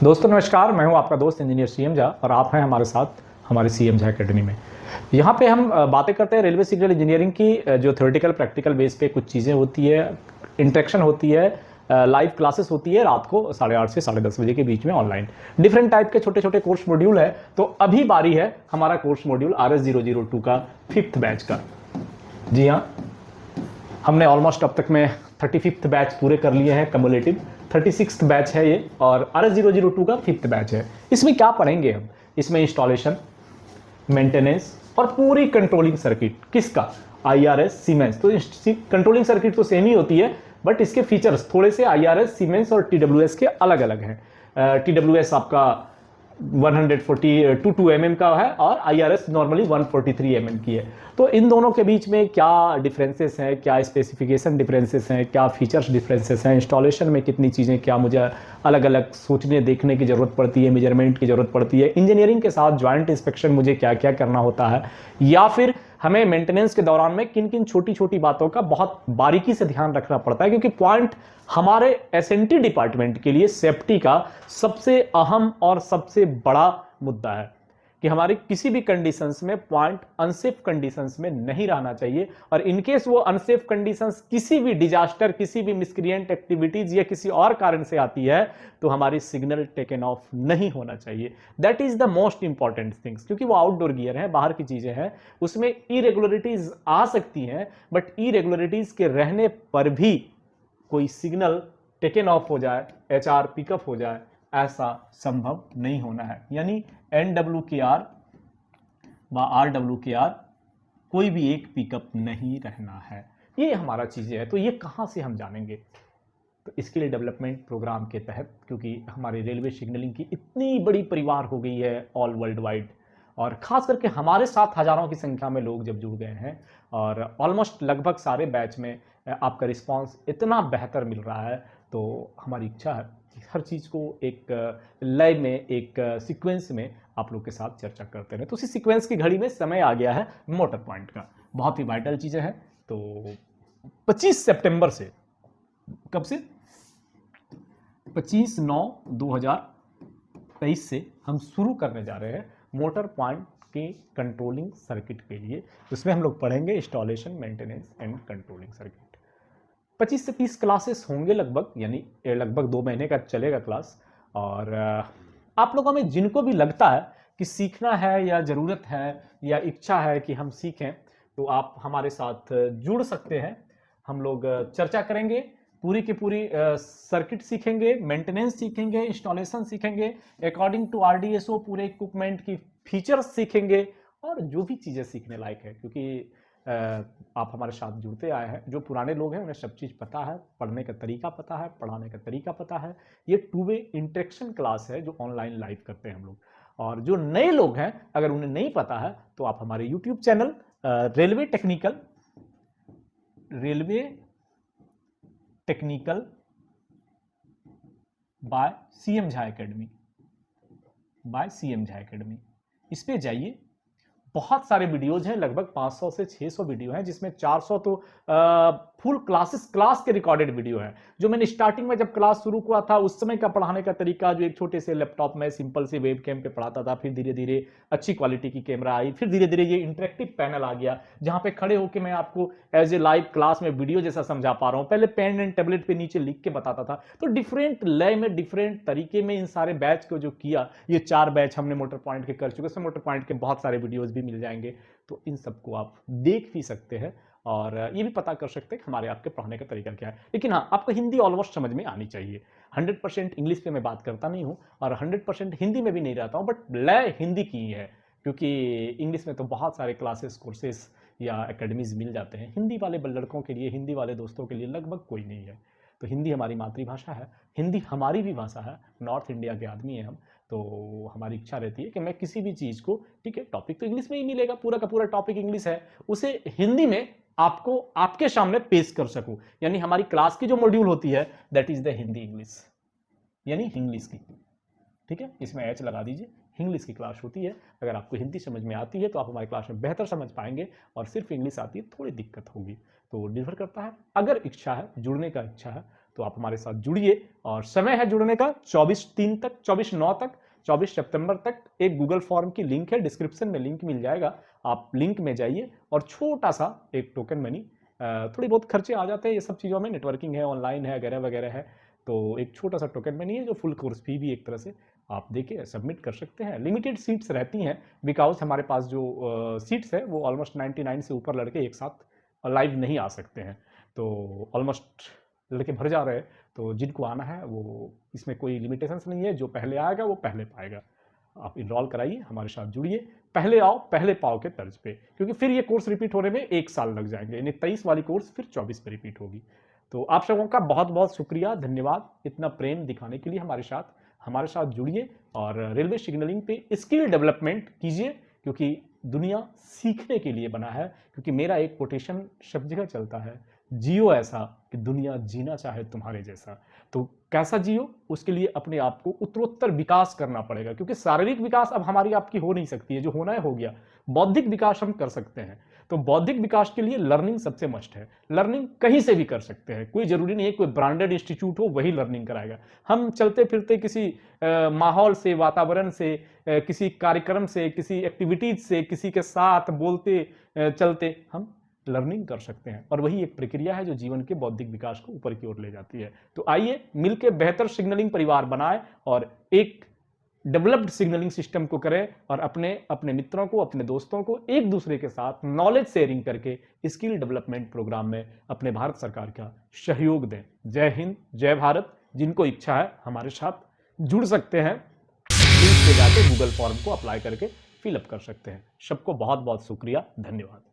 दोस्तों नमस्कार, मैं हूं आपका दोस्त इंजीनियर सीएम झा और आप हैं हमारे साथ हमारे सीएम झा एकेडमी में। यहाँ पे हम बातें करते हैं रेलवे सिग्नल इंजीनियरिंग की, जो थ्योरेटिकल प्रैक्टिकल बेस पे कुछ चीज़ें होती है, इंटरेक्शन होती है, लाइव क्लासेस होती है रात को 8:30 से 10:30 बजे के बीच में ऑनलाइन। डिफरेंट टाइप के छोटे छोटे कोर्स मॉड्यूल है। तो अभी बारी है हमारा कोर्स मॉड्यूल RS002 का 5th बैच का। जी हाँ, हमने ऑलमोस्ट अब तक में 35th बैच पूरे कर लिए हैं, कम्युलेटिव 36th बैच है ये, और RS002 का 5th बैच है। इसमें क्या पढ़ेंगे हम? इसमें इंस्टॉलेशन, मेंटेनेंस और पूरी कंट्रोलिंग सर्किट किसका, IRS सीमेंस। तो कंट्रोलिंग सर्किट तो सेम ही होती है, बट इसके फीचर्स थोड़े से IRS सीमेंस और TWS के अलग अलग हैं। TWS आपका 142 mm का है और IRS नॉर्मली 143 mm की है। तो इन दोनों के बीच में क्या डिफरेंसेस हैं, क्या स्पेसिफिकेशन डिफरेंसेस हैं, क्या फीचर्स डिफरेंसेस हैं, इंस्टॉलेशन में कितनी चीज़ें, क्या मुझे अलग अलग सोचने देखने की ज़रूरत पड़ती है, मेजरमेंट की ज़रूरत पड़ती है, इंजीनियरिंग के साथ ज्वाइंट इंस्पेक्शन मुझे क्या क्या करना होता है, या फिर हमें मेंटेनेंस के दौरान में किन किन छोटी छोटी बातों का बहुत बारीकी से ध्यान रखना पड़ता है, क्योंकि पॉइंट हमारे एसएनटी डिपार्टमेंट के लिए सेफ्टी का सबसे अहम और सबसे बड़ा मुद्दा है कि हमारी किसी भी कंडीशंस में पॉइंट अनसेफ कंडीशंस में नहीं रहना चाहिए। और इनकेस वो अनसेफ कंडीशंस किसी भी डिजास्टर, किसी भी मिसक्रिएंट एक्टिविटीज या किसी और कारण से आती है तो हमारी सिग्नल टेकन ऑफ नहीं होना चाहिए। That is the most important things, क्योंकि वो आउटडोर गियर है, बाहर की चीजें हैं, उसमें इरेगुलरिटीज आ सकती हैं, बट इरेगुलरिटीज के रहने पर भी कोई सिग्नल टेकन ऑफ हो जाए, HR पिकअप हो जाए, ऐसा संभव नहीं होना है। यानी NWKR व RWKR कोई भी एक पिकअप नहीं रहना है। ये हमारा चीज़ें है। तो ये कहाँ से हम जानेंगे? तो इसके लिए डेवलपमेंट प्रोग्राम के तहत, क्योंकि हमारी रेलवे सिग्नलिंग की इतनी बड़ी परिवार हो गई है ऑल वर्ल्ड वाइड, और खास करके हमारे साथ हजारों की संख्या में लोग जब जुड़ गए हैं, और ऑलमोस्ट लगभग सारे बैच में आपका रिस्पांस इतना बेहतर मिल रहा है, तो हमारी इच्छा है कि हर चीज़ को एक लय में, एक सीक्वेंस में आप लोग के साथ चर्चा करते रहे। तो उसी सीक्वेंस की घड़ी में समय आ गया है मोटर पॉइंट का। बहुत ही वाइटल चीज़ें हैं। तो 25 सितंबर से, कब से, 25/9/2023 से हम शुरू करने जा रहे हैं मोटर पॉइंट के कंट्रोलिंग सर्किट के लिए। उसमें हम लोग पढ़ेंगे installation, maintenance and controlling circuit. 25 से 30 क्लासेस होंगे लगभग, यानी लगभग 2 महीने का चलेगा क्लास। और आप लोगों में जिनको भी लगता है कि सीखना है या ज़रूरत है या इच्छा है कि हम सीखें, तो आप हमारे साथ जुड़ सकते हैं। हम लोग चर्चा करेंगे, पूरी की पूरी सर्किट सीखेंगे, मेंटेनेंस सीखेंगे, इंस्टॉलेशन सीखेंगे, अकॉर्डिंग टू RDSO पूरे इक्विपमेंट की फीचर्स सीखेंगे, और जो भी चीज़ें सीखने लायक है, क्योंकि आप हमारे साथ जुड़ते आए हैं। जो पुराने लोग हैं उन्हें सब चीज़ पता है, पढ़ने का तरीका पता है, पढ़ाने का तरीका पता है। ये 2 वे इंटरेक्शन क्लास है जो ऑनलाइन लाइव करते हैं हम लोग। और जो नए लोग हैं, अगर उन्हें नहीं पता है तो आप हमारे YouTube channel railway technical by CM Jha academy, इस पे जाइए। बहुत सारे वीडियोज हैं, लगभग 500 से 600 वीडियो हैं, जिसमें 400 तो फुल क्लास के रिकॉर्डेड वीडियो हैं। जो मैंने स्टार्टिंग में जब क्लास शुरू हुआ था उस समय का पढ़ाने का तरीका, जो एक छोटे से लैपटॉप में सिंपल से वेब कैम पे पढ़ाता था, फिर धीरे धीरे अच्छी क्वालिटी की कैमरा आई, फिर धीरे धीरे ये इंटरेक्टिव पैनल आ गया, जहां पे खड़े होकर मैं आपको एज ए लाइव क्लास में वीडियो जैसा समझा पा रहा हूं। पहले पेन एंड टेबलेट पे नीचे लिख के बताता था। तो डिफरेंट लय में, डिफरेंट तरीके में इन सारे बैच को जो किया, ये 4 बैच हमने मोटर पॉइंट के कर चुके हैं। मोटर पॉइंट के बहुत सारे वीडियोज भी मिल जाएंगे, तो इन सबको आप देख भी सकते हैं और ये भी पता कर सकते हैं कि हमारे आपके पढ़ाने का तरीका क्या है। लेकिन हाँ, आपको हिंदी ऑलमोस्ट समझ में आनी चाहिए। 100% इंग्लिश पे मैं बात करता नहीं हूँ और 100% हिंदी में भी नहीं रहता हूँ, बट लय हिंदी की ही है, क्योंकि इंग्लिश में तो बहुत सारे क्लासेस, कोर्सेस या एकेडमीज मिल जाते हैं। हिंदी वाले लड़कों के लिए, हिंदी वाले दोस्तों के लिए लगभग कोई नहीं है। तो हिंदी हमारी मातृभाषा है, हिंदी हमारी भी भाषा है, नॉर्थ इंडिया के आदमी हैं हम। तो हमारी इच्छा रहती है कि मैं किसी भी चीज़ को, ठीक है, टॉपिक तो इंग्लिश में ही मिलेगा, पूरा का पूरा टॉपिक इंग्लिश है, उसे हिंदी में आपको आपके सामने पेश कर सकूं। यानी हमारी क्लास की जो मॉड्यूल होती है, that is the Hindi English, यानी इंग्लिश की, ठीक है, इसमें एच लगा दीजिए। इंग्लिश की क्लास होती है। अगर आपको हिंदी समझ में आती है तो आप हमारी क्लास में बेहतर समझ पाएंगे, और सिर्फ इंग्लिश आती है थोड़ी दिक्कत होगी। तो निर्भर करता है, अगर इच्छा है, जुड़ने का इच्छा है, तो आप हमारे साथ जुड़िए और समय है जुड़ने का 24/3 तक, 24/9 तक, 24 सितंबर तक। एक गूगल फॉर्म की लिंक है, डिस्क्रिप्शन में लिंक मिल जाएगा, आप लिंक में जाइए और छोटा सा एक टोकन मनी, थोड़ी बहुत खर्चे आ जाते हैं ये सब चीज़ों में, नेटवर्किंग है, ऑनलाइन है, वगैरह वगैरह है, तो एक छोटा सा टोकन मनी है जो फुल कोर्स फी भी एक तरह से आप देखिए सबमिट कर सकते हैं। लिमिटेड सीट्स रहती हैं बिकॉज हमारे पास जो सीट्स है वो ऑलमोस्ट 99 से ऊपर लड़के एक साथ लाइव नहीं आ सकते हैं, तो ऑलमोस्ट लड़के भर जा रहे हैं। तो जिनको आना है वो, इसमें कोई लिमिटेशंस नहीं है, जो पहले आएगा वो पहले पाएगा। आप इनरोल कराइए, हमारे साथ जुड़िए, पहले आओ पहले पाओ के तर्ज पे, क्योंकि फिर ये कोर्स रिपीट होने में 1 साल लग जाएंगे, यानी 23 वाली कोर्स फिर 24 पे रिपीट होगी। तो आप सबों का बहुत बहुत शुक्रिया, धन्यवाद इतना प्रेम दिखाने के लिए हमारे साथ जुड़िए और रेलवे सिग्नलिंग पे स्किल डेवलपमेंट कीजिए, क्योंकि दुनिया सीखने के लिए बना है। क्योंकि मेरा एक कोटेशन सब जगह चलता है, जियो ऐसा कि दुनिया जीना चाहे तुम्हारे जैसा। तो कैसा जियो, उसके लिए अपने आप को उत्तरोत्तर विकास करना पड़ेगा, क्योंकि शारीरिक विकास अब हमारी आपकी हो नहीं सकती है, जो होना है हो गया। बौद्धिक विकास हम कर सकते हैं, तो बौद्धिक विकास के लिए लर्निंग सबसे मस्ट है। लर्निंग कहीं से भी कर सकते हैं, कोई जरूरी नहीं है कोई ब्रांडेड इंस्टीट्यूट हो वही लर्निंग कराएगा। हम चलते फिरते किसी माहौल से, वातावरण से, किसी कार्यक्रम से, किसी एक्टिविटीज से, किसी के साथ बोलते चलते हम लर्निंग कर सकते हैं, और वही एक प्रक्रिया है जो जीवन के बौद्धिक विकास को ऊपर की ओर ले जाती है। तो आइए मिलकर बेहतर सिग्नलिंग परिवार बनाएं और एक डेवलप्ड सिग्नलिंग सिस्टम को करें, और अपने अपने मित्रों को, अपने दोस्तों को एक दूसरे के साथ नॉलेज शेयरिंग करके स्किल डेवलपमेंट प्रोग्राम में अपने भारत सरकार का सहयोग दें। जय हिंद, जय भारत। जिनको इच्छा है हमारे साथ जुड़ सकते हैं, लिंक पे जाके गूगल फॉर्म को अप्लाई करके फिलअप कर सकते हैं। सबको बहुत बहुत शुक्रिया, धन्यवाद।